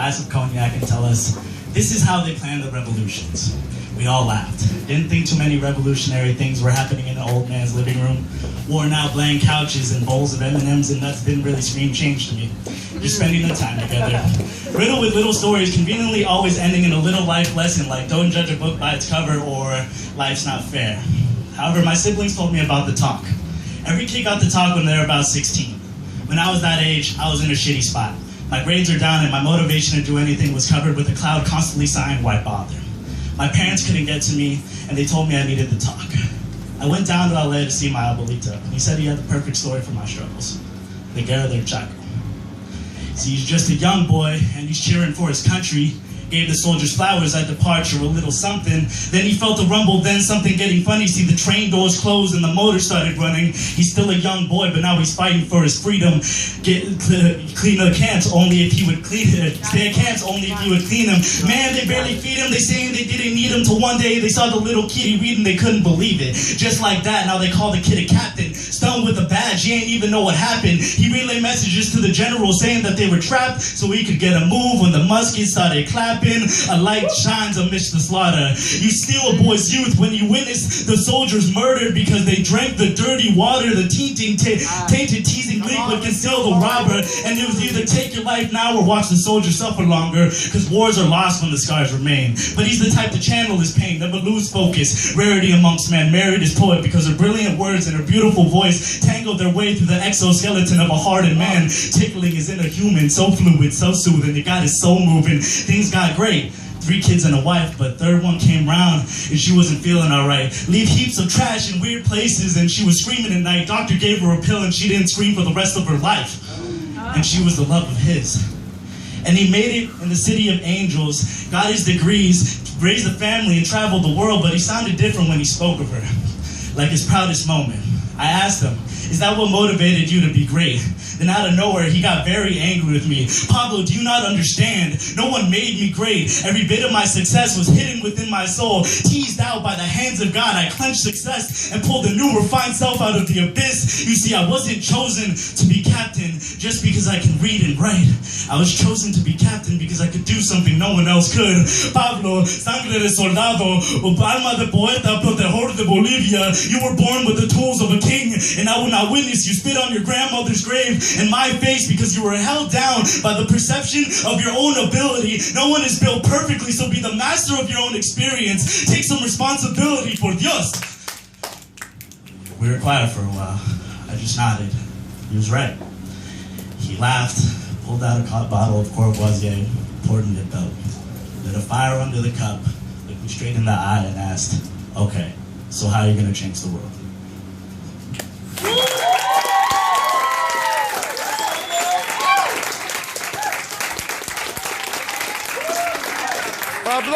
glass of cognac and tell us, this is how they planned the revolutions. We all laughed. Didn't think too many revolutionary things were happening in an old man's living room. Worn out blank couches and bowls of M&Ms and nuts didn't really scream change to me. Just spending the time together. Riddled with little stories, conveniently always ending in a little life lesson like don't judge a book by its cover or life's not fair. However, my siblings told me about the talk. Every kid got the talk when they were about 16. When I was that age, I was in a shitty spot. My grades are down and my motivation to do anything was covered with a cloud constantly sighing, why bother? My parents couldn't get to me and they told me I needed to talk. I went down to LA to see my abuelito, and he said he had the perfect story for my struggles. The Guerra del Chaco. See, he's just a young boy and he's cheering for his country. Gave the soldiers flowers at departure, a little something. Then he felt a rumble, then something getting funny. See, the train doors closed and the motor started running. He's still a young boy, but now he's fighting for his freedom. Clean the camps only if he would clean it. Stay at camps only if he would clean them. Man, they barely feed him. They saying they didn't need him till one day they saw the little kitty reading. They couldn't believe it. Just like that, now they call the kid a captain. Stunned with a badge, he ain't even know what happened. He relayed messages to the general saying that they were trapped so he could get a move. When the muskets started clapping, a light shines amidst the slaughter. You steal a boy's youth when you witness the soldiers murdered because they drank the dirty water, the tainted teasing liquid conceal the robber. And it was either take your life now or watch the soldiers suffer longer, because wars are lost when the scars remain. But he's the type to channel his pain, never lose focus. Rarity amongst men, married his poet because her brilliant words and her beautiful voice tangled their way through the exoskeleton of a hardened man. Tickling his inner human, so fluid, so soothing, it got his soul moving. Things got great. 3 kids and a wife, but third one came round and she wasn't feeling alright. Leave heaps of trash in weird places and she was screaming at night. Doctor gave her a pill and she didn't scream for the rest of her life. And she was the love of his. And he made it in the city of angels, got his degrees, raised a family and traveled the world, but he sounded different when he spoke of her. Like his proudest moment. I asked him, is that what motivated you to be great? Then out of nowhere, he got very angry with me. Pablo, do you not understand? No one made me great. Every bit of my success was hidden within my soul. Teased out by the hands of God, I clenched success and pulled the new refined self out of the abyss. You see, I wasn't chosen to be captain just because I can read and write. I was chosen to be captain because I could do something no one else could. Pablo, sangre de soldado, o alma de poeta, protector de Bolivia. You were born with the tools of a king, and I will not witness you spit on your grandmother's grave in my face because you were held down by the perception of your own ability. No one is built perfectly, so be the master of your own experience. Take some responsibility for Dios. We were quiet for a while. I just nodded. He was right. He laughed, pulled out a bottle of Courvoisier, poured in the belt, lit a fire under the cup, looked me straight in the eye and asked, okay, so how are you going to change the world? Pablo.